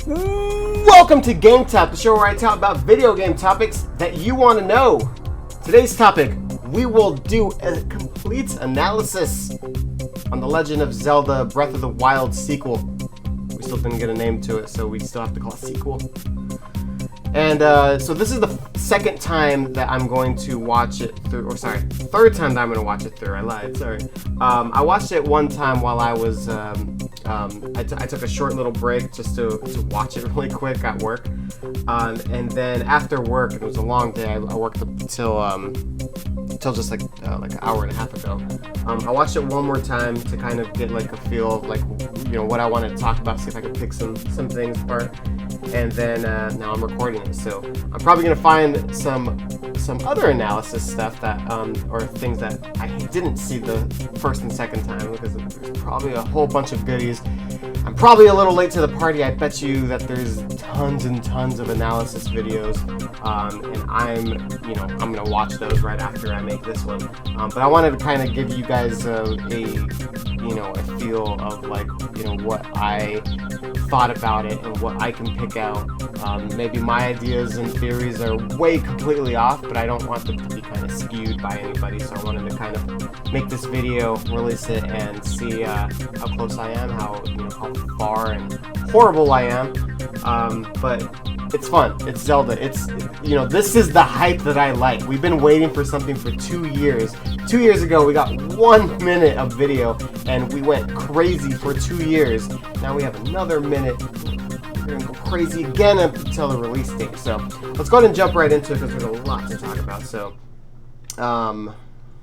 Welcome to Game Top, the show where I talk about video game topics that you want to know. Today's topic, we will do a complete analysis on The Legend of Zelda Breath of the Wild sequel. We still didn't get a name to it, so we still have to call it sequel. And so this is the second time that I'm going to watch it through, or sorry, third time that I'm going to watch it through. I lied, sorry. I watched it one time while I was, I took a short little break just to watch it really quick at work. And then after work, it was a long day, I worked up until just like an hour and a half ago. I watched it one more time to kind of get like a feel of like, you know, what I wanted to talk about, see if I could pick some things apart. And then now I'm recording it, so I'm probably gonna find some other analysis stuff that or things that I didn't see the first and second time, because there's probably a whole bunch of goodies. I'm probably a little late to the party. I bet you that there's tons and tons of analysis videos, and I'm gonna watch those right after I make this one. But I wanted to kind of give you guys a feel of like, you know, what I thought about it and what I can pick out. Maybe my ideas and theories are way completely off, but I don't want them to be kind of skewed by anybody, so I wanted to kind of make this video, release it, and see how close I am, how far and horrible I am. But it's fun. It's Zelda. This is the hype that I like. We've been waiting for something for 2 years. 2 years ago, we got 1 minute of video, and we went crazy for 2 years. Now we have another minute. We're gonna go crazy again until the release date. So let's go ahead and jump right into it, because there's a lot to talk about. So, oh,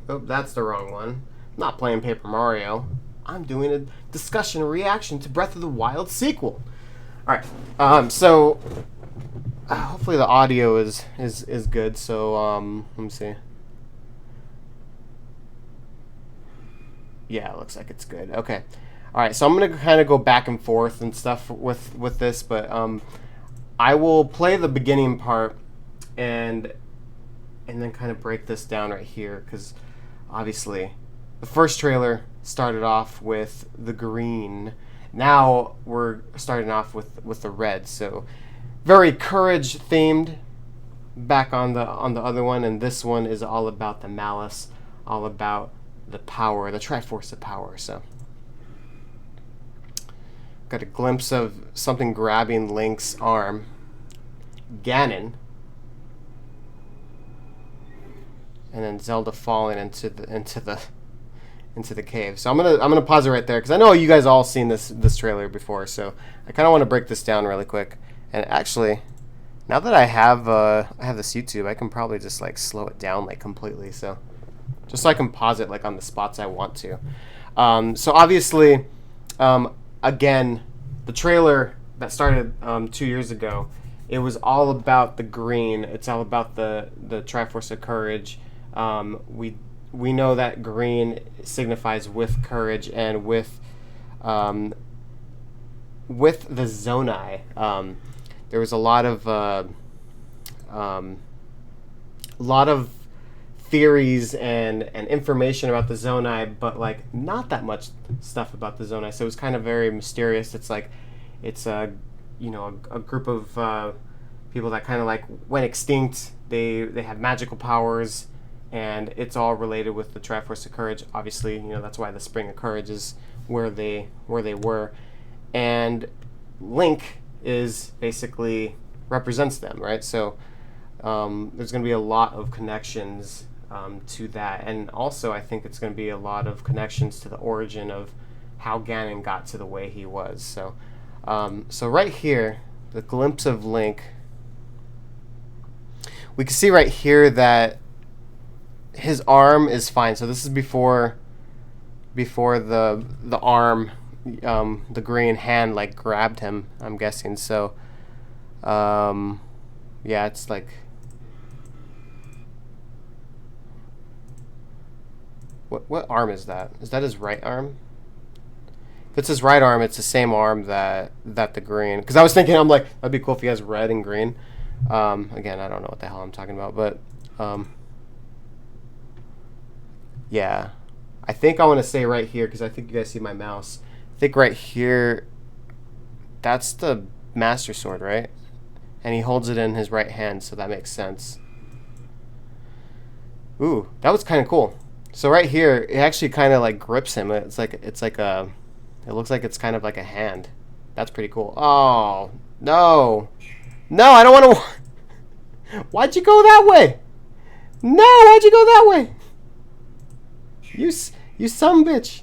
that's the wrong one. I'm not playing Paper Mario. I'm doing a discussion reaction to Breath of the Wild sequel. All right. So hopefully the audio is good. So let me see. Yeah, it looks like it's good. Okay. All right, so I'm going to kind of go back and forth and stuff with this, but I will play the beginning part and then kind of break this down right here, because obviously the first trailer started off with the green. Now we're starting off with the red, so very courage themed back on the other one, and this one is all about the malice, all about the power, the Triforce of power. So got a glimpse of something grabbing Link's arm. Ganon. And then Zelda falling into the cave. So I'm gonna pause it right there, because I know you guys all seen this trailer before. So I kind of want to break this down really quick. And actually, now that I have this YouTube, I can probably just like slow it down like completely. So just so I can pause it like on the spots I want to. So obviously, again, the trailer that started 2 years ago, it was all about the green. It's all about the Triforce of courage. We know that green signifies with courage and with the Zonai. There was a lot of theories and information about the Zonai, but like not that much stuff about the Zonai. So it was kind of very mysterious. It's like it's a group of people that kind of like went extinct. They have magical powers, and it's all related with the Triforce of Courage. Obviously, that's why the Spring of Courage is where they were, and Link is basically represents them, right? So there's going to be a lot of connections to that, and also I think it's going to be a lot of connections to the origin of how Ganon got to the way he was. So so right here, the glimpse of Link, we can see right here that his arm is fine. So this is before the arm, the green hand like grabbed him, I'm guessing. So yeah, it's like, what arm is that? Is that his right arm? If it's his right arm, it's the same arm that the green. Because I was thinking, I'm like, that'd be cool if he has red and green. Again, I don't know what the hell I'm talking about, but yeah, I think I want to say right here, because I think you guys see my mouse. I think right here, that's the Master Sword, right? And he holds it in his right hand, so that makes sense. Ooh, that was kind of cool. So right here, it actually kind of like grips him. It's like a, it looks like it's kind of like a hand. That's pretty cool. Oh no, no, I don't want to. Why'd you go that way? No, why'd you go that way? You some bitch.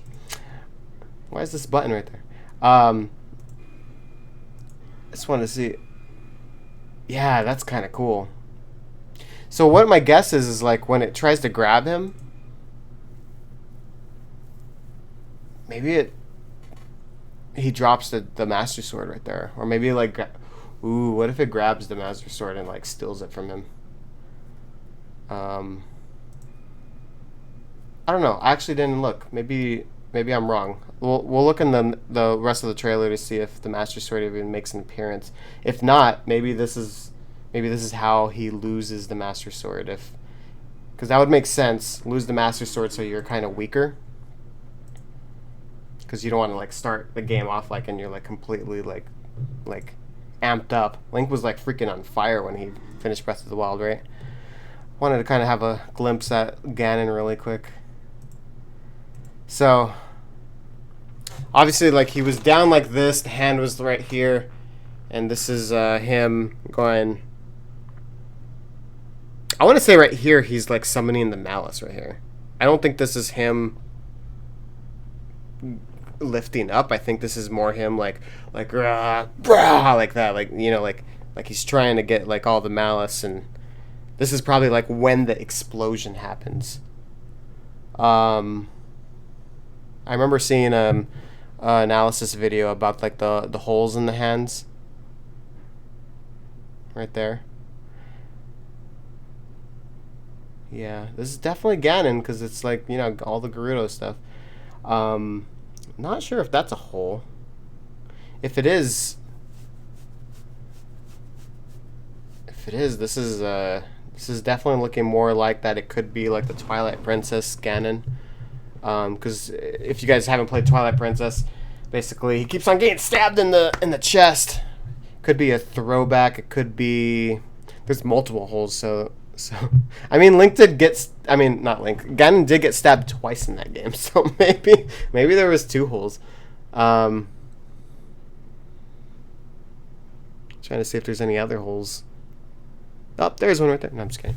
Why is this button right there? I just want to see. Yeah, that's kind of cool. So what my guess is like when it tries to grab him, maybe he drops the Master Sword right there, or maybe like, ooh, what if it grabs the Master Sword and like steals it from him? I don't know. I actually didn't look. Maybe I'm wrong. We'll look in the rest of the trailer to see if the Master Sword even makes an appearance. If not, maybe this is how he loses the Master Sword. Because that would make sense. Lose the Master Sword so you're kind of weaker. Because you don't want to like start the game off like and you're like completely like amped up. Link was like freaking on fire when he finished Breath of the Wild, right? Wanted to kind of have a glimpse at Ganon really quick. So obviously like he was down like this, the hand was right here, and this is him going. I want to say right here he's like summoning the Malice right here. I don't think this is him lifting up. I think this is more him like rah, rah, like that, like, you know, like he's trying to get like all the Malice, and this is probably like when the explosion happens. I remember seeing analysis video about like the holes in the hands right there. Yeah, this is definitely Ganon because it's like, you know, all the Gerudo stuff. Not sure if that's a hole. If it is, this is definitely looking more like that. It could be like the Twilight Princess Ganon. Because if you guys haven't played Twilight Princess, basically he keeps on getting stabbed in the chest. Could be a throwback. It could be, there's multiple holes. So I mean, Link did get. I mean, not Link. Ganon did get stabbed twice in that game. So maybe there was two holes. Trying to see if there's any other holes. Oh, there's one right there. No, I'm just kidding.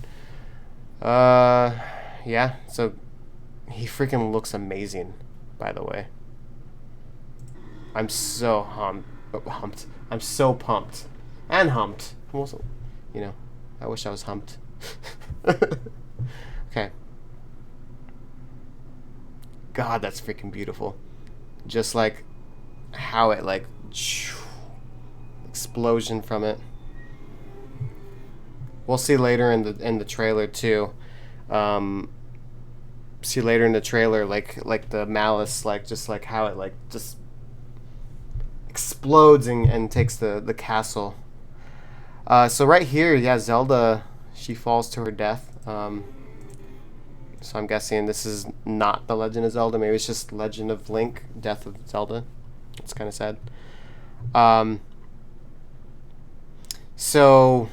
Yeah. So he freaking looks amazing, by the way. I'm so humped. I'm so pumped. And humped. I'm also, you know, I wish I was humped. Okay. God, that's freaking beautiful. Just like how it like explosion from it. We'll see later in the trailer too. See later in the trailer like the Malice, like just like how it like just explodes and takes the castle. So right here, yeah, Zelda, she falls to her death. So I'm guessing this is not The Legend of Zelda. Maybe it's just Legend of Link, Death of Zelda. It's kind of sad. So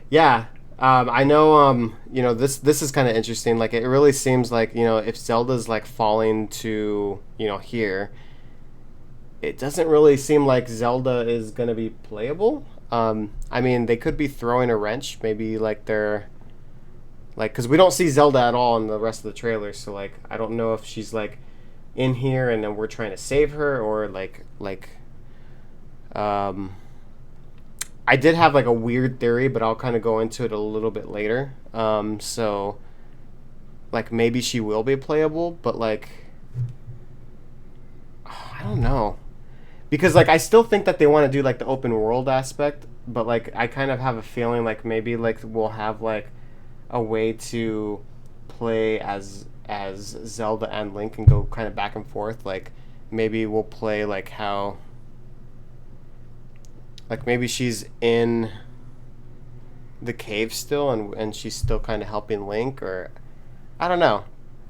yeah, I know, you know, this is kind of interesting. Like, it really seems like, you know, if Zelda's like falling to, you know, here, it doesn't really seem like Zelda is gonna be playable. I mean, they could be throwing a wrench. Maybe like they're like, because we don't see Zelda at all in the rest of the trailer. So like, I don't know if she's like in here and then we're trying to save her, or like I did have like a weird theory, but I'll kind of go into it a little bit later. So like maybe she will be playable, but like I don't know. Because like I still think that they want to do like the open world aspect, but like I kind of have a feeling like maybe like we'll have like a way to play as Zelda and Link and go kind of back and forth. Like maybe we'll play like how, like maybe she's in the cave still and she's still kind of helping Link, or I don't know.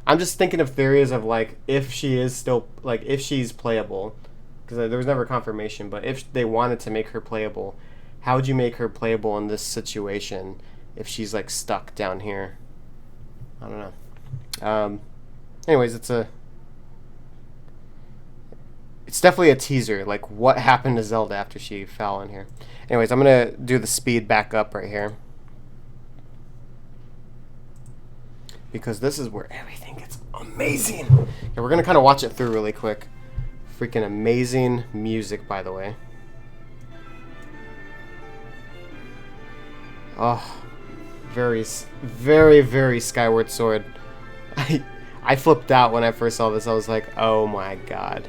I'm just thinking of theories of like if she is still like if she's playable, because there was never confirmation, but if they wanted to make her playable, how would you make her playable in this situation if she's like stuck down here? I don't know. Anyways, it's definitely a teaser, like what happened to Zelda after she fell in here. Anyways, I'm gonna do the speed back up right here, because this is where everything gets amazing. Yeah, we're gonna kind of watch it through really quick. Freaking amazing music, by the way. Oh, very, very, very Skyward Sword. I flipped out when I first saw this. I was like, oh my god.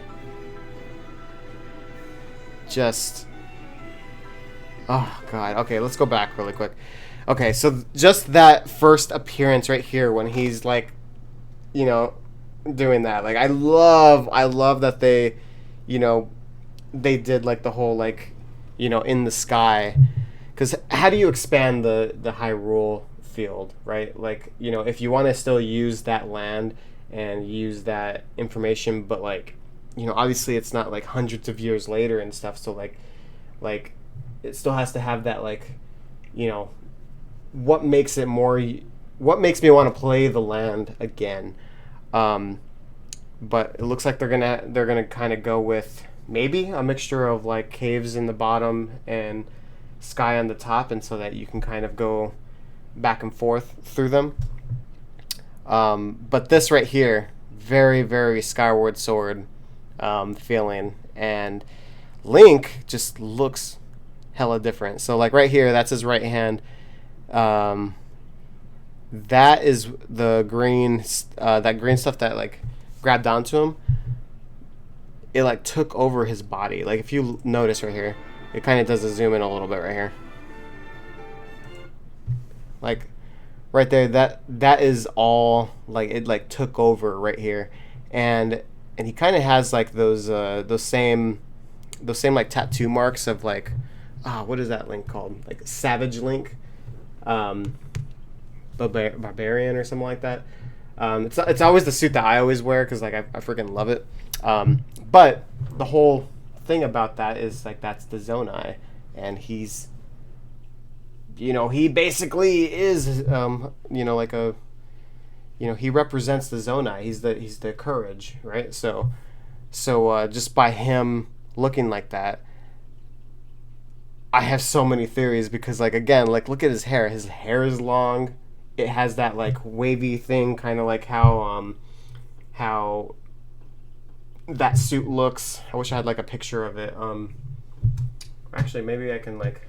Just, oh god. Okay, let's go back really quick. Okay, so just that first appearance right here when he's like, you know, doing that. Like I love that they, you know, they did like the whole like, you know, in the sky. Because how do you expand the Hyrule field, right? Like, you know, if you want to still use that land and use that information, but like, you know, obviously it's not like hundreds of years later and stuff. So like it still has to have that like, you know, what makes it more, what makes me want to play the land again. But it looks like they're gonna kind of go with maybe a mixture of like caves in the bottom and sky on the top, and so that you can kind of go back and forth through them. But this right here, very, very Skyward Sword feeling, and Link just looks hella different. So like right here, that's his right hand. That is the green, that green stuff that like grabbed onto him. It like took over his body. Like if you notice right here, it kind of does a zoom in a little bit right here. Like right there, that is all like it like took over right here, and he kind of has like those same like tattoo marks of like, what is that Link called? Like Savage Link, Barbarian or something like that. It's always the suit that I always wear because like I freaking love it. But the whole thing about that is like that's the Zonai, and he's, you know, he basically is you know, like a, you know, he represents the Zonai. He's the courage, right? So just by him looking like that, I have so many theories because like again, like look at his hair. His hair is long. It has that like wavy thing, kind of like how that suit looks. I wish I had like a picture of it. Actually, maybe I can like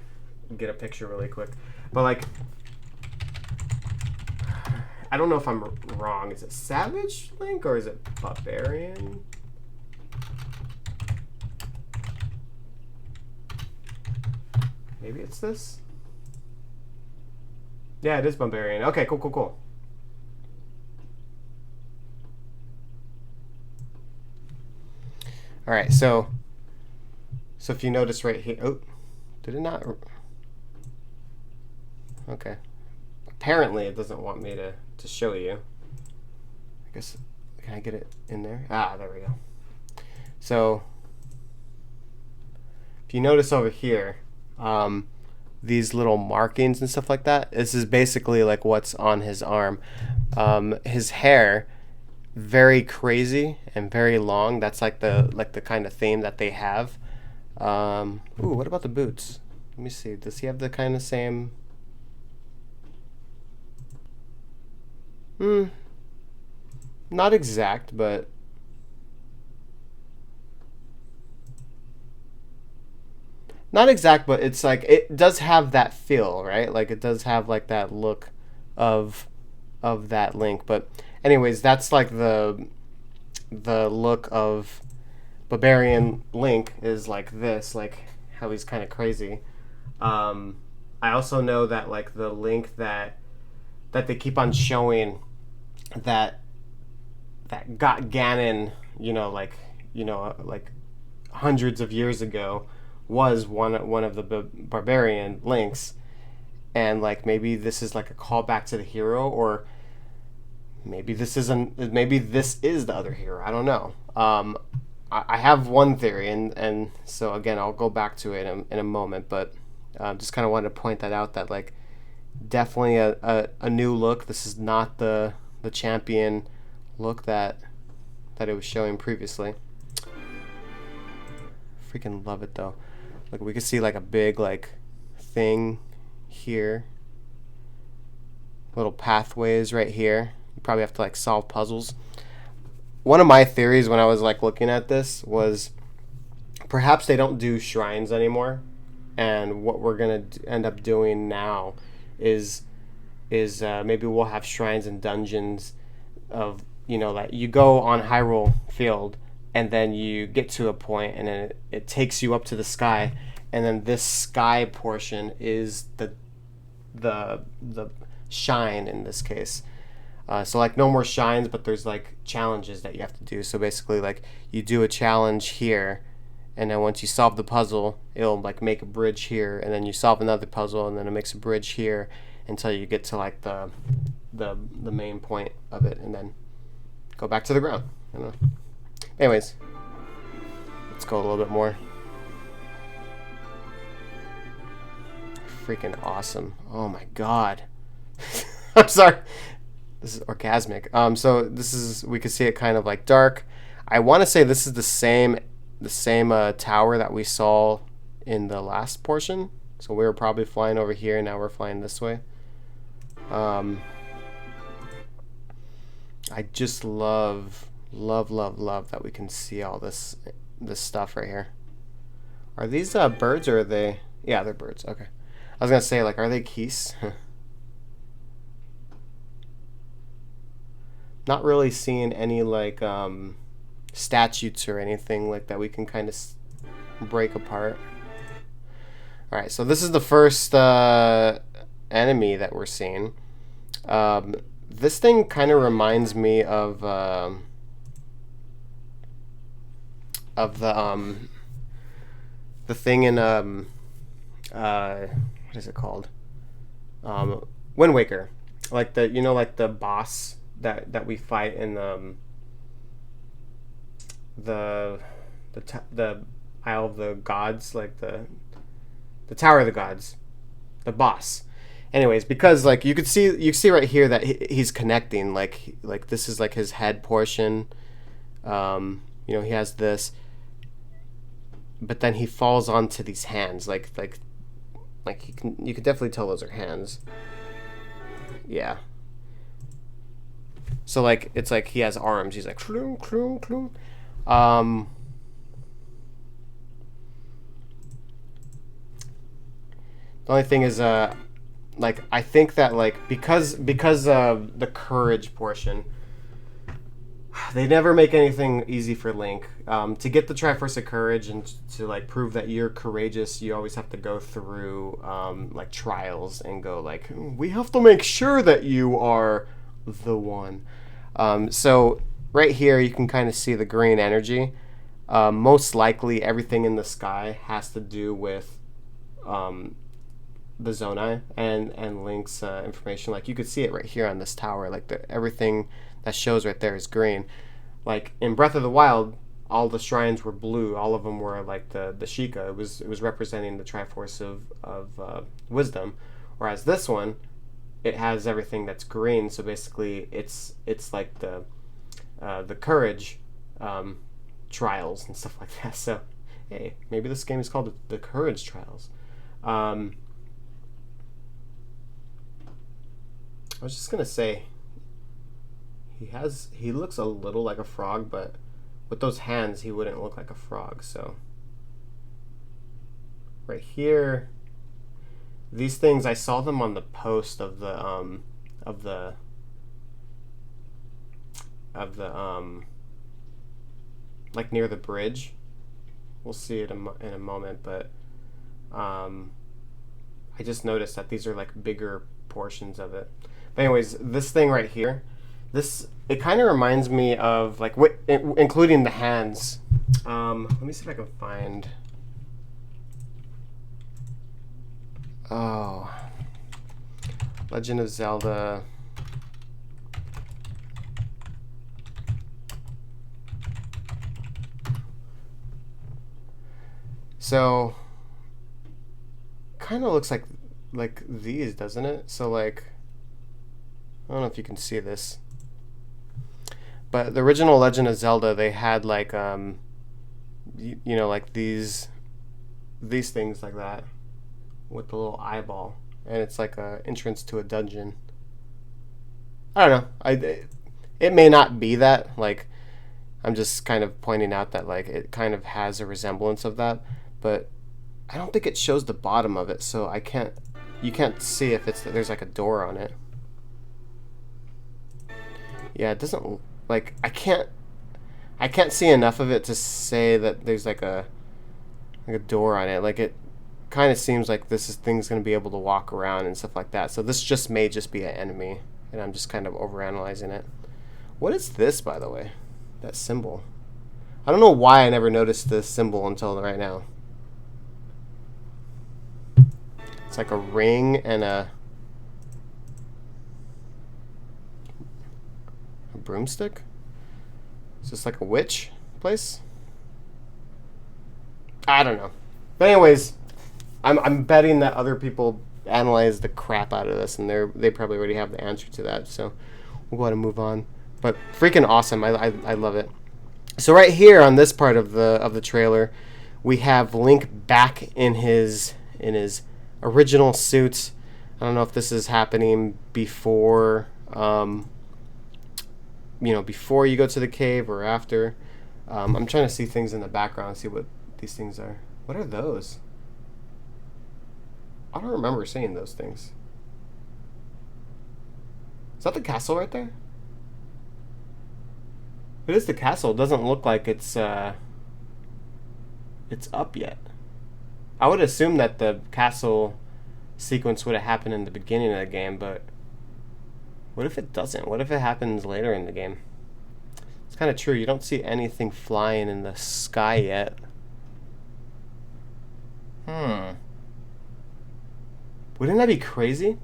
get a picture really quick. But like, I don't know if I'm wrong. Is it Savage Link or is it Barbarian? Maybe it's this. Yeah, it is Barbarian. Okay, cool. All right, so if you notice right here, oh, did it not? Okay, apparently it doesn't want me to show you. I guess, can I get it in there? There we go. So if you notice over here, these little markings and stuff like that, this is basically like what's on his arm. His hair, very crazy and very long. That's like the kind of theme that they have. Ooh, what about the boots? Let me see. Does he have the kind of same? Not exact, but it's like it does have that feel, right? Like it does have like that look of that Link. But anyways, that's like the look of Barbarian Link is like this, like how he's kind of crazy. I also know that like the Link that they keep on showing that got Ganon, you know, like hundreds of years ago, was one of the Barbarian Links, and like maybe this is like a callback to the hero, or maybe this is the other hero. I don't know. I have one theory, and so again, I'll go back to it in a moment, but just kind of wanted to point that out, that like definitely a new look. This is not the champion look that it was showing previously. Freaking love it though. Like we can see like a big like thing here. Little pathways right here. You probably have to like solve puzzles. One of my theories when I was like looking at this was perhaps they don't do shrines anymore, and what we're gonna end up doing now is maybe we'll have shrines and dungeons of, you know, like you go on Hyrule Field and then you get to a point and then it takes you up to the sky, and then this sky portion is the shine in this case. So like no more shines, but there's like challenges that you have to do. So basically like you do a challenge here, and then once you solve the puzzle, it'll like make a bridge here, and then you solve another puzzle and then it makes a bridge here until you get to like the main point of it, and then go back to the ground, you know. Anyways, let's go a little bit more. Freaking awesome. Oh my god. I'm sorry. This is orgasmic. So this is, we can see it kind of like dark. I want to say this is the same tower that we saw in the last portion. So we were probably flying over here, now we're flying this way. I just love that we can see all this stuff right here. Are these birds, or are they? Yeah, they're birds. Okay. I was gonna say, like, are they geese? Not really seeing any like statutes or anything like that we can kind of break apart. All right, so this is the first enemy that we're seeing. This thing kind of reminds me of the thing in what is it called? Wind Waker, like the, you know, like the boss that we fight in the Isle of the Gods, like the Tower of the Gods, the boss. Anyways, because like you see right here that he's connecting, like this is like his head portion. You know, he has this, but then he falls onto these hands, like you can definitely tell those are hands. Yeah. So like it's like he has arms. He's like cloom, cloom, cloom. The only thing is like I think that like because of the courage portion, they never make anything easy for Link. To get the Triforce of Courage and to like prove that you're courageous, you always have to go through like trials and go like, we have to make sure that you are the one. So right here you can kind of see the green energy. Most likely everything in the sky has to do with the Zonai and Link's information. Like you could see it right here on this tower, like everything that shows right there is green. Like in Breath of the Wild, all the shrines were blue. All of them were like the Sheikah. It was representing the Triforce of wisdom. Whereas this one, it has everything that's green. So basically, it's like the courage trials and stuff like that. So hey, maybe this game is called the Courage Trials. I was just gonna say, he looks a little like a frog, but with those hands he wouldn't look like a frog. So right here, these things, I saw them on the post of the like near the bridge. We'll see it in a moment, but I just noticed that these are like bigger portions of it. But anyways, this thing right here, it kind of reminds me of like including the hands. Let me see if I can find. Oh, Legend of Zelda. So kind of looks like these, doesn't it? So like, I don't know if you can see this, but the original Legend of Zelda, they had like you know, like these things like that with the little eyeball, and it's like a entrance to a dungeon. I don't know. It may not be that. Like, I'm just kind of pointing out that like it kind of has a resemblance of that, but I don't think it shows the bottom of it, so I can't. You can't see if there's like a door on it. Yeah, it doesn't like I can't see enough of it to say that there's like a door on it. Like, it kind of seems like thing's gonna be able to walk around and stuff like that. So this may just be an enemy, and I'm just kind of overanalyzing it. What is this, by the way? That symbol. I don't know why I never noticed this symbol until right now. It's like a ring and a broomstick. Is this like a witch place? I don't know. But anyways, I'm betting that other people analyze the crap out of this, and they probably already have the answer to that. So we'll go ahead and move on. But freaking awesome! I love it. So right here on this part of the trailer, we have Link back in his original suit. I don't know if this is happening before before you go to the cave or after. I'm trying to see things in the background, see what these things are. What are those? I don't remember seeing those things. Is that the castle right there? It is the castle. It doesn't look like it's up yet. I would assume that the castle sequence would have happened in the beginning of the game, but what if it doesn't? What if it happens later in the game? It's kind of true. You don't see anything flying in the sky yet. Wouldn't that be crazy?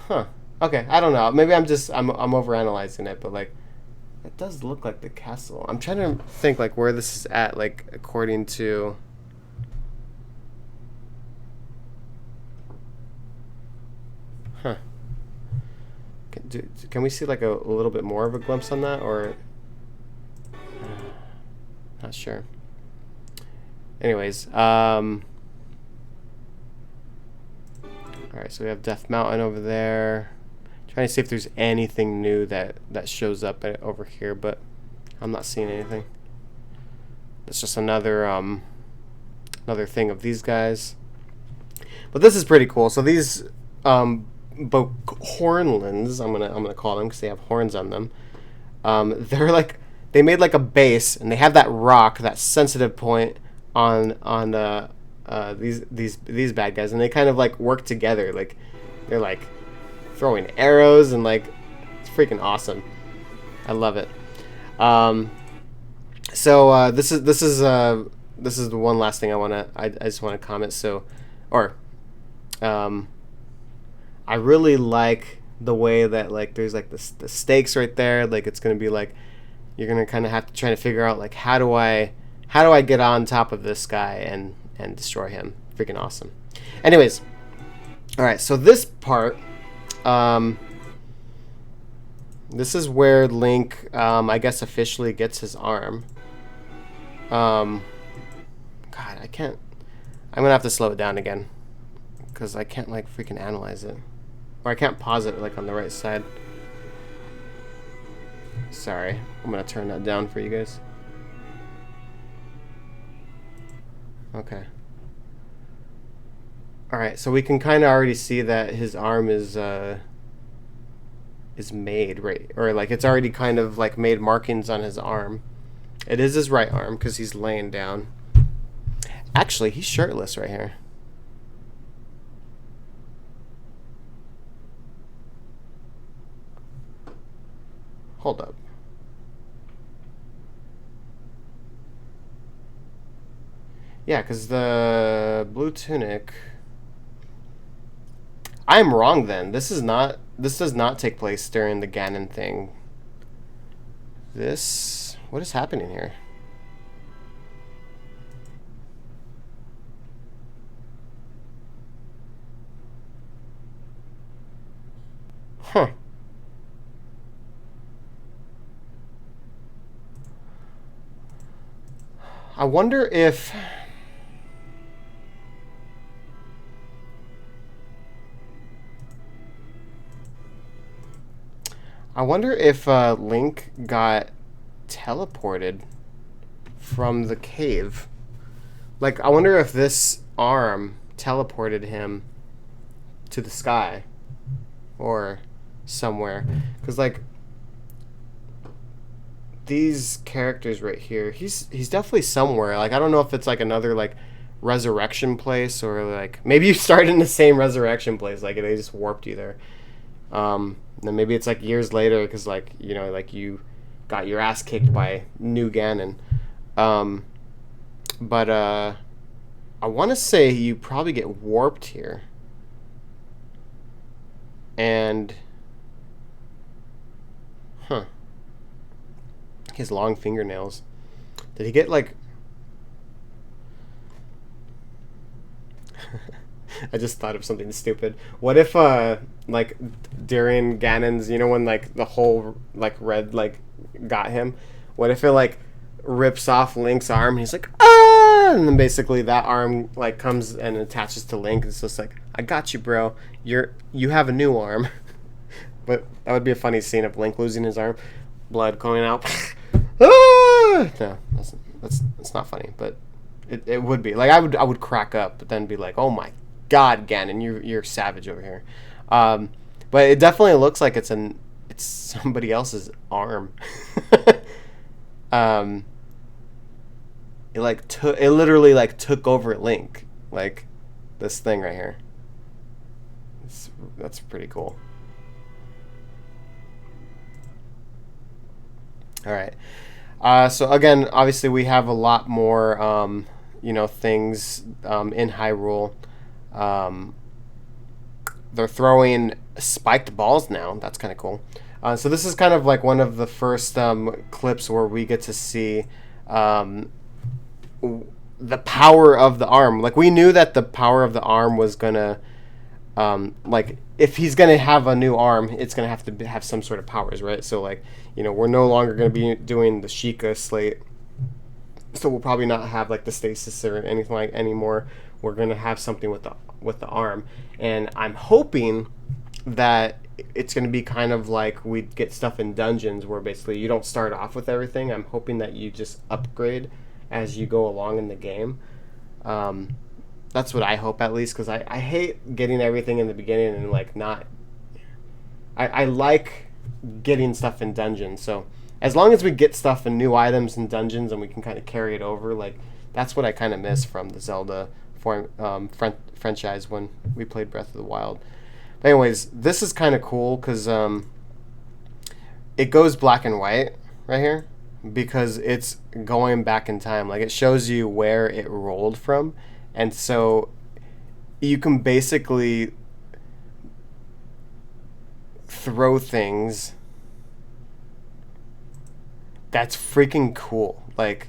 Huh. Okay, I don't know. Maybe I'm overanalyzing it, but like, it does look like the castle. I'm trying to think like where this is at, like according to. Huh. Can we see like a little bit more of a glimpse on that, or? Not sure. Anyways, all right. So we have Death Mountain over there. Trying to see if there's anything new that shows up over here, but I'm not seeing anything. It's just another thing of these guys. But this is pretty cool. So these Bohornlands, I'm gonna call them because they have horns on them. They're like, they made like a base, and they have that rock, that sensitive point on these bad guys, and they kind of like work together. Like, they're like throwing arrows, and like, it's freaking awesome. I love it. So this is the one last thing I just want to comment. So, I really like the way that like there's like the stakes right there. Like, it's gonna be like, you're gonna kind of have to try to figure out like, how do I get on top of this guy and destroy him. Freaking awesome. Anyways, all right, so this part, this is where Link, I guess, officially gets his arm. God, I can't. I'm gonna have to slow it down again because I can't like freaking analyze it, or I can't pause it like on the right side. Sorry, I'm gonna turn that down for you guys. Okay. Alright, so we can kind of already see that his arm is made, right? Or like, it's already kind of like made markings on his arm. It is his right arm because he's laying down. Actually, he's shirtless right here. Hold up. Yeah, because the blue tunic. I'm wrong then. This does not take place during the Ganon thing. What is happening here? Huh. I wonder if... Link got teleported from the cave. Like, I wonder if this arm teleported him to the sky or somewhere. Because, like, these characters right here, he's definitely somewhere. Like, I don't know if it's, like, another, like, resurrection place, or, like, maybe you started in the same resurrection place. Like, they just warped you there. Then maybe it's, like, years later because, like, you know, like, you got your ass kicked by New Ganon. But I want to say you probably get warped here. And... Huh. His long fingernails. Did he get, like... I just thought of something stupid. What if, like, during Ganon's, you know, when, like, the whole, like, red, like, got him? What if it, like, rips off Link's arm and he's like, ah! And then basically that arm, like, comes and attaches to Link. It's just like, I got you, bro. You have a new arm. But that would be a funny scene of Link losing his arm. Blood coming out. Ah! No, that's not funny, but it would be. Like, I would crack up, but then be like, oh my God, Ganon, you're savage over here. But it definitely looks like it's somebody else's arm. It literally like took over Link, like this thing right here. That's pretty cool. All right. So again, obviously we have a lot more, you know, things in Hyrule. They're throwing spiked balls now. That's kind of cool. So this is kind of like one of the first clips where we get to see the power of the arm. Like, we knew that the power of the arm was gonna, like, if he's gonna have a new arm, it's gonna have to have some sort of powers, right? So, like, you know, we're no longer gonna be doing the Sheikah slate, so we'll probably not have like the stasis or anything like anymore. We're gonna have something with the arm, and I'm hoping that it's going to be kind of like we get stuff in dungeons where basically you don't start off with everything. I'm hoping that you just upgrade as you go along in the game. That's what I hope, at least, because I hate getting everything in the beginning and like not... I like getting stuff in dungeons, so as long as we get stuff and new items in dungeons and we can kind of carry it over, like, that's what I kind of miss from the Zelda franchise when we played Breath of the Wild. But anyways, this is kind of cool because it goes black and white right here because it's going back in time. Like, it shows you where it rolled from, and so you can basically throw things. That's freaking cool. Like,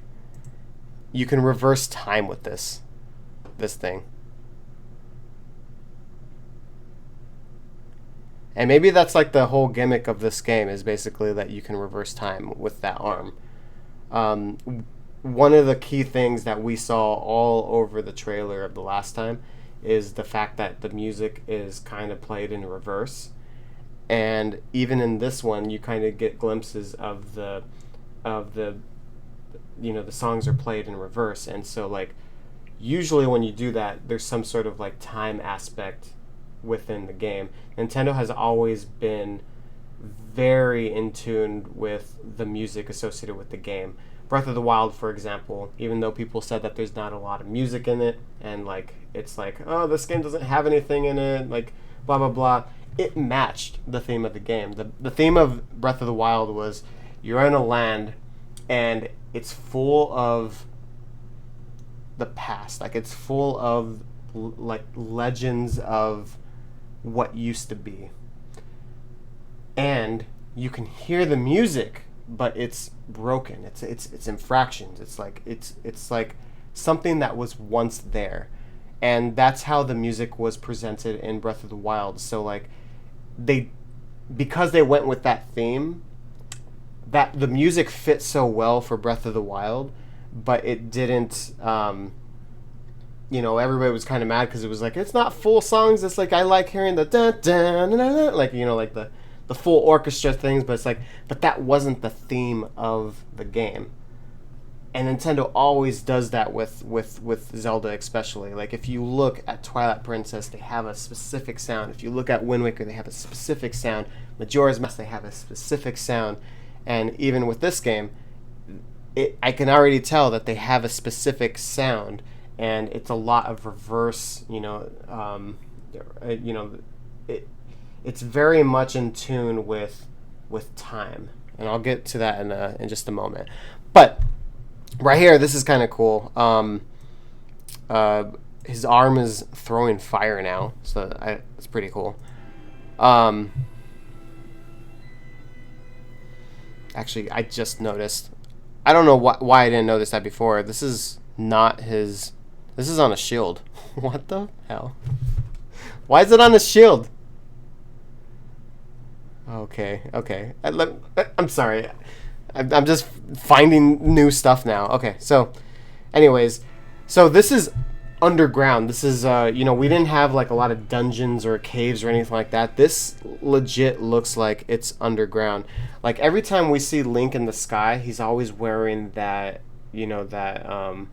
you can reverse time with this thing. And maybe that's like the whole gimmick of this game, is basically that you can reverse time with that arm. One of the key things that we saw all over the trailer of the last time is the fact that the music is kind of played in reverse. And even in this one, you kind of get glimpses of the you know, the songs are played in reverse. And so, like, usually when you do that, there's some sort of like time aspect within the game. Nintendo has always been very in tune with the music associated with the game. Breath of the Wild, for example, even though people said that there's not a lot of music in it, and like it's like, oh, this game doesn't have anything in it, like blah blah blah, it matched the theme of the game. The theme of Breath of the Wild was you're in a land and it's full of the past, like it's full of like legends of what used to be, and you can hear the music, but it's broken. It's in fractions. It's like something that was once there, and that's how the music was presented in Breath of the Wild. So like they because they went with that theme, that the music fit so well for Breath of the Wild, but it didn't. Everybody was kind of mad because it was like, it's not full songs. It's like, I like hearing the dun dun dun dun, like like the full orchestra things, but it's like, but that wasn't the theme of the game. And Nintendo always does that with Zelda, especially. Like, if you look at Twilight Princess, they have a specific sound. If you look at Wind Waker, they have a specific sound. Majora's Mask, they have a specific sound. And even with this game, I can already tell that they have a specific sound, and it's a lot of reverse. It's very much in tune with time, and I'll get to that in just a moment. But right here, this is kind of cool. His arm is throwing fire now, so it's pretty cool. Actually, I just noticed. I don't know why I didn't notice that before. This is not his. This is on a shield. What the hell? Why is it on the shield? Okay. I'm sorry. I'm just finding new stuff now. Okay, so anyways, so this is underground. This is we didn't have like a lot of dungeons or caves or anything like that. This legit looks like it's underground. Like, every time we see Link in the sky, he's always wearing that the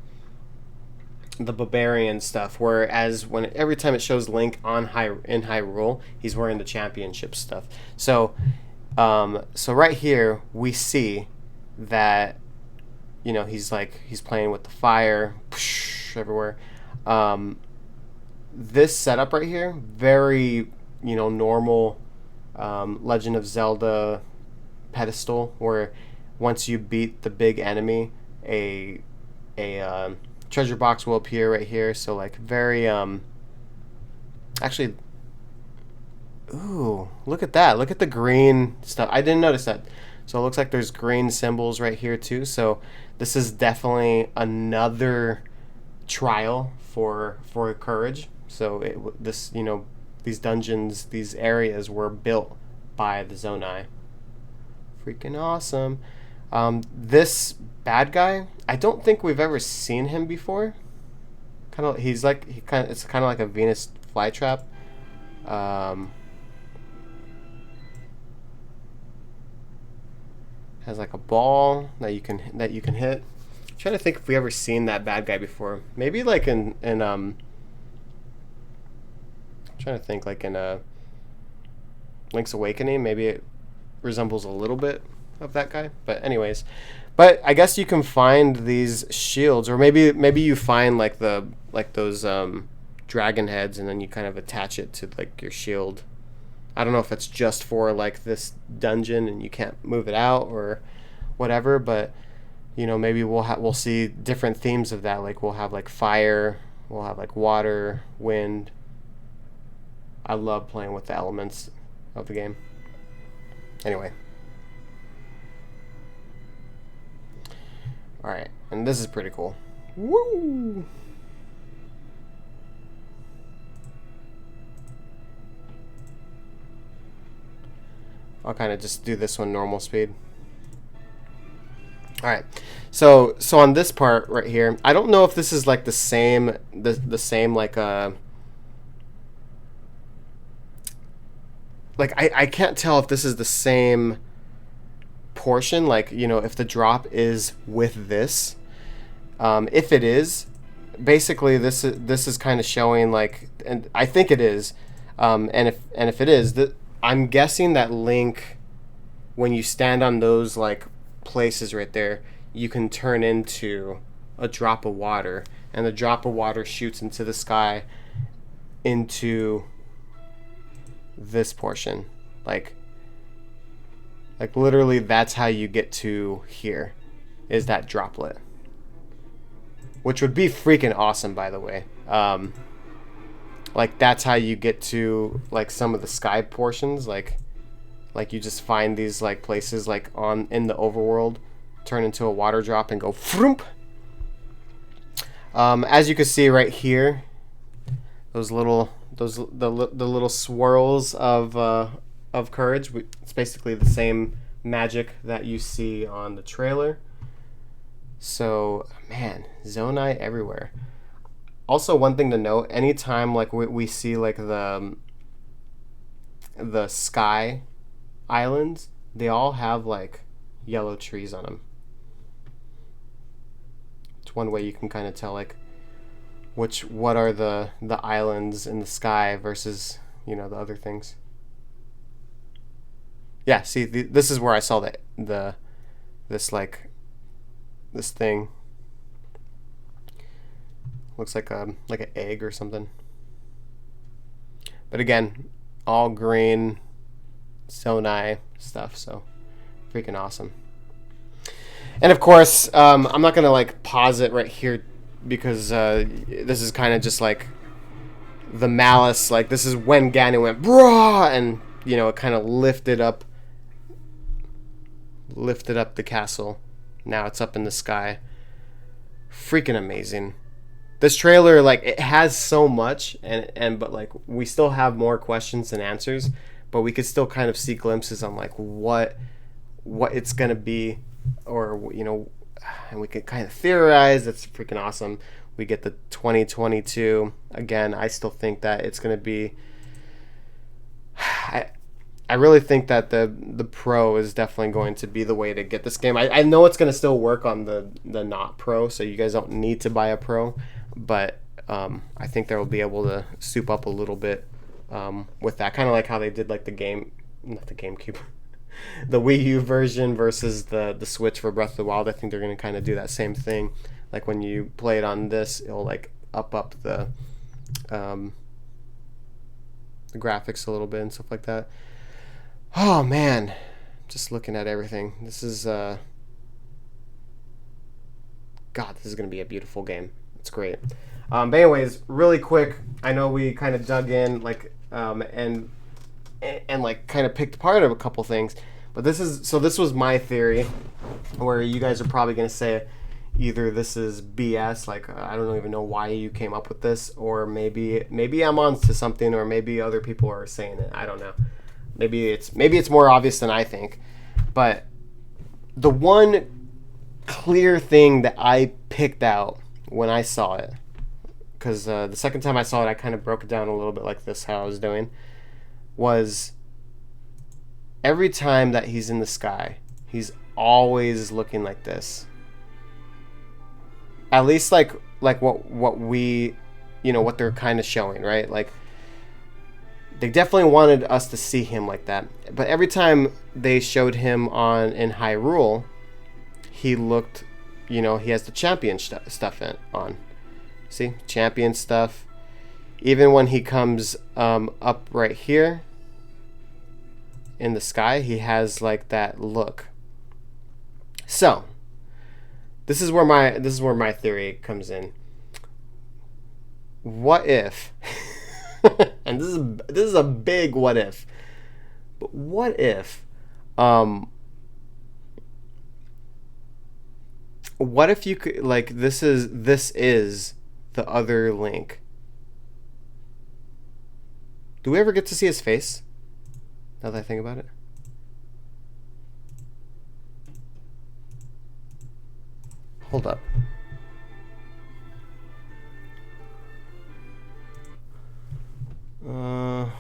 barbarian stuff, whereas every time it shows Link in Hyrule, he's wearing the championship stuff. So right here we see that he's playing with the fire everywhere. This setup right here, very normal Legend of Zelda pedestal, where once you beat the big enemy, a treasure box will appear right here. So like very actually, ooh, look at that. Look at the green stuff. I didn't notice that. So it looks like there's green symbols right here too. So this is definitely another trial for courage. So these dungeons, these areas were built by the Zonai. Freaking awesome. This bad guy, I don't think we've ever seen him before. It's kind of like a Venus flytrap. Has like a ball that you can hit. I'm trying to think if we ever seen that bad guy before. Maybe like in I'm trying to think, like in Link's Awakening, maybe it resembles a little bit of that guy. But anyways, I guess you can find these shields, or maybe you find those dragon heads, and then you kind of attach it to like your shield. I don't know if it's just for like this dungeon and you can't move it out or whatever, but maybe we'll see different themes of that. Like, we'll have like fire, we'll have like water, wind. I love playing with the elements of the game. Anyway. Alright, and this is pretty cool. Woo! I'll kind of just do this one normal speed. Alright, so on this part right here, I don't know if this is like the same like I can't tell if this is the same portion, like if the drop is with this. If it is, basically this is kind of showing like, and I think it is, and if it is, I'm guessing that Link, when you stand on those like places right there, you can turn into a drop of water, and the drop of water shoots into the sky into this portion. Like literally, that's how you get to here, is that droplet, which would be freaking awesome, by the way. Like, that's how you get to like some of the sky portions, like you just find these like places like in the overworld, turn into a water drop and go vroomp. As you can see right here, the little swirls of of Courage. It's basically the same magic that you see on the trailer. So, man, Zonai everywhere. Also, one thing to note, anytime like we see like the sky islands, they all have like yellow trees on them. It's one way you can kind of tell like what are the islands in the sky versus, you know, the other things. Yeah, see, this is where I saw this thing. Looks like an egg or something. But again, all green Zonai stuff, so freaking awesome. And of course, I'm not gonna like pause it right here because this is kind of just like the malice. Like, this is when Ganon went brah, and you know, it kind of lifted up the castle. Now it's up in the sky. Freaking amazing. This trailer, like, it has so much, but like we still have more questions than answers, but we could still kind of see glimpses on like what it's gonna be, or you know, and we could kind of theorize. That's freaking awesome. We get the 2022 again. I still think that it's gonna be. I really think that the Pro is definitely going to be the way to get this game. I know it's going to still work on the not Pro, so you guys don't need to buy a Pro, but I think they'll be able to soup up a little bit with that. Kind of like how they did like the GameCube, the Wii U version versus the Switch for Breath of the Wild. I think they're going to kind of do that same thing. Like when you play it on this, it'll like up the graphics a little bit and stuff like that. Oh man, just looking at everything. This is God, this is gonna be a beautiful game. It's great. But anyways, really quick, I know we kind of dug in like and like kind of picked apart of a couple things, but this was my theory, where you guys are probably gonna say either this is BS, like I don't even know why you came up with this, or maybe I'm on to something, or maybe other people are saying it. I don't know. Maybe it's more obvious than I think. But the one clear thing that I picked out when I saw it, because the second time I saw it, I kind of broke it down a little bit like this, how I was doing, was every time that he's in the sky, he's always looking like this. At least like what we, you know, what they're kind of showing, right? Like, they definitely wanted us to see him like that. But every time they showed him in Hyrule, he looked, you know, he has the champion stuff on. See? Champion stuff. Even when he comes up right here in the sky, he has like that look. So, this is where my theory comes in. What if and this is a big what if. But what if you could, like, this is the other Link. Do we ever get to see his face? Now that I think about it. Hold up.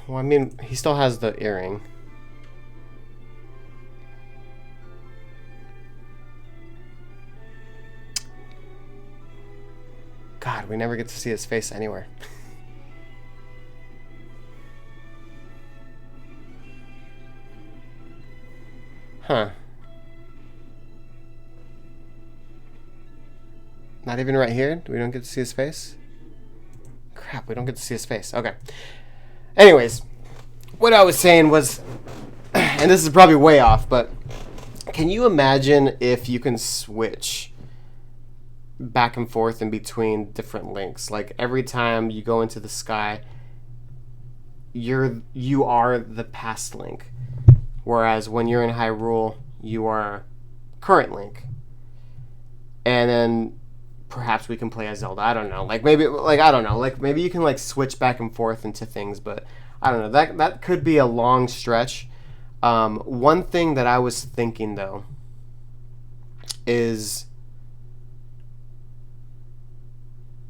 Well, I mean, he still has the earring. God, we never get to see his face anywhere. Huh. Not even right here? We don't get to see his face? Crap, we don't get to see his face. Okay. Anyways, what I was saying was, and this is probably way off, but can you imagine if you can switch back and forth in between different Links? Like, every time you go into the sky, you are the past Link. Whereas when you're in Hyrule, you are current Link. And then perhaps we can play as Zelda. I don't know. Like, maybe, like, I don't know. Like, maybe you can, like, switch back and forth into things, but I don't know. That could be a long stretch. One thing that I was thinking though is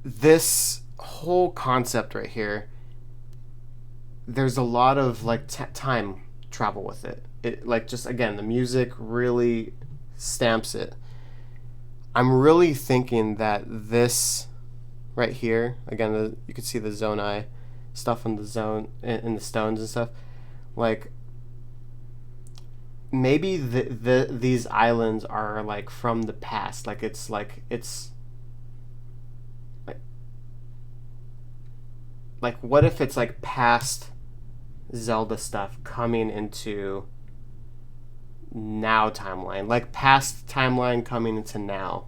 this whole concept right here. There's a lot of like time travel with it. It like just again the music really stamps it. I'm really thinking that this right here again you can see the Zonai stuff in the zone in the stones and stuff. Like maybe these islands are like from the past. Like it's like what if it's like past Zelda stuff coming into now timeline, like past timeline coming into now,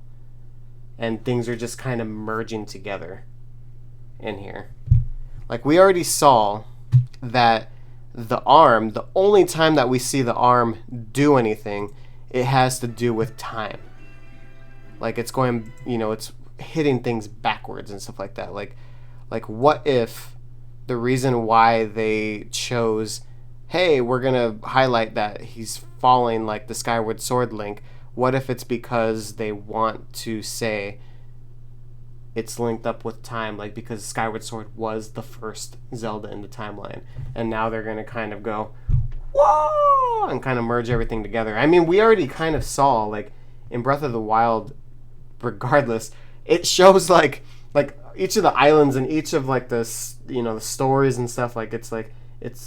and things are just kind of merging together in here. Like we already saw that the only time that we see the arm do anything, it has to do with time. Like it's going, it's hitting things backwards and stuff like that. Like what if the reason why they chose, hey, we're gonna highlight that he's falling like the Skyward Sword Link, what if it's because they want to say it's linked up with time, like because Skyward Sword was the first Zelda in the timeline, and now they're gonna kind of go, whoa, and kind of merge everything together. I mean, we already kind of saw, like, in Breath of the Wild, regardless, it shows like each of the islands and each of like the stories and stuff, like it's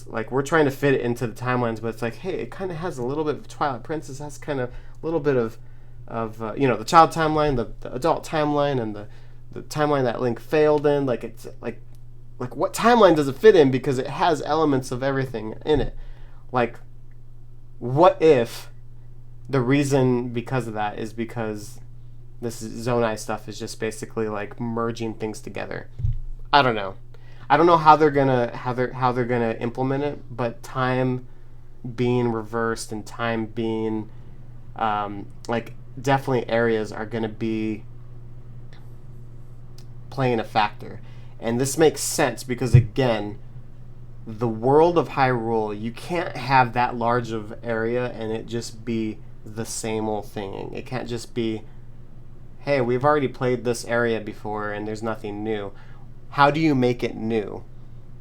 like we're trying to fit it into the timelines, but it's like, hey, it kind of has a little bit of Twilight Princess, has kind of a little bit of the child timeline, the adult timeline, and the timeline that Link failed in. Like it's like what timeline does it fit in, because it has elements of everything in it. Like what if the reason because of that is because this Zonai stuff is just basically like merging things together. I don't know how they're gonna implement it, but time being reversed and time being like definitely areas are gonna be playing a factor. And this makes sense because again, the world of Hyrule, you can't have that large of area and it just be the same old thing. It can't just be, hey, we've already played this area before and there's nothing new. How do you make it new?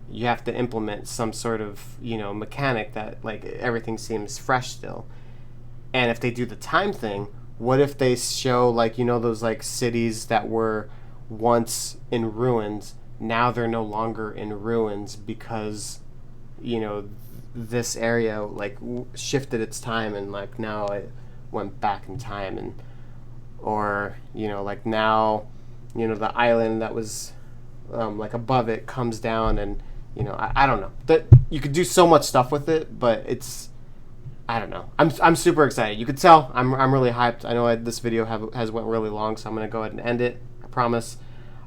You have to implement some sort of, mechanic that like everything seems fresh still. And if they do the time thing, what if they show like, those like cities that were once in ruins, now they're no longer in ruins because, this area like shifted its time and like now it went back in time, and or like now the island that was like above it comes down, and I don't know, that you could do so much stuff with it, but it's, I don't know. I'm super excited. You could tell I'm really hyped. I know this video has went really long, so I'm gonna go ahead and end it, I promise.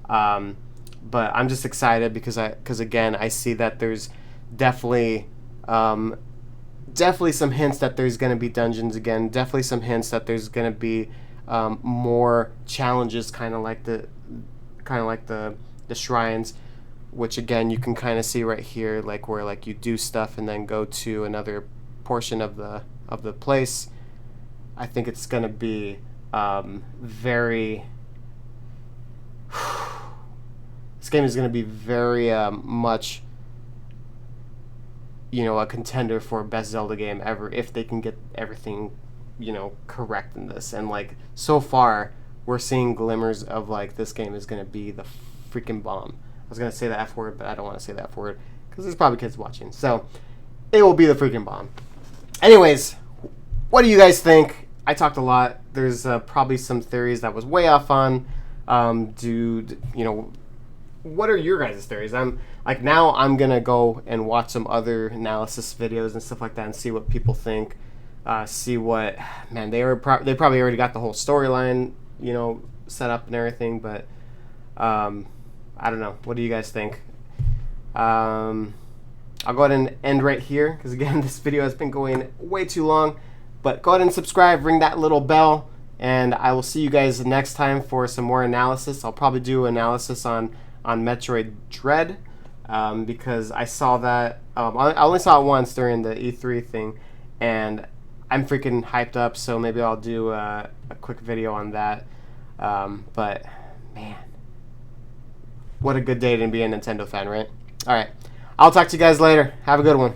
But I'm just excited because again, I see that there's definitely some hints that there's going to be dungeons again. Definitely some hints that there's going to be more challenges, kind of like the shrines, which again you can kind of see right here, like where like you do stuff and then go to another portion of the place. I think it's going to be very. This game is going to be very much, a contender for best Zelda game ever if they can get everything, correct in this. And like so far, we're seeing glimmers of like this game is going to be the freaking bomb. I was going to say the F word, but I don't want to say the F word because there's probably kids watching. So it will be the freaking bomb. Anyways, what do you guys think? I talked a lot. There's probably some theories that was way off on. What are your guys' theories? I'm gonna go and watch some other analysis videos and stuff like that and see what people think. See what, man, they probably already got the whole storyline, set up and everything. But I don't know. What do you guys think? I'll go ahead and end right here because again, this video has been going way too long. But go ahead and subscribe, ring that little bell, and I will see you guys next time for some more analysis. I'll probably do analysis on Metroid Dread because I saw that I only saw it once during the E3 thing, and I'm freaking hyped up. So maybe I'll do a quick video on that. But man, what a good day to be a Nintendo fan, right? All right, I'll talk to you guys later. Have a good one.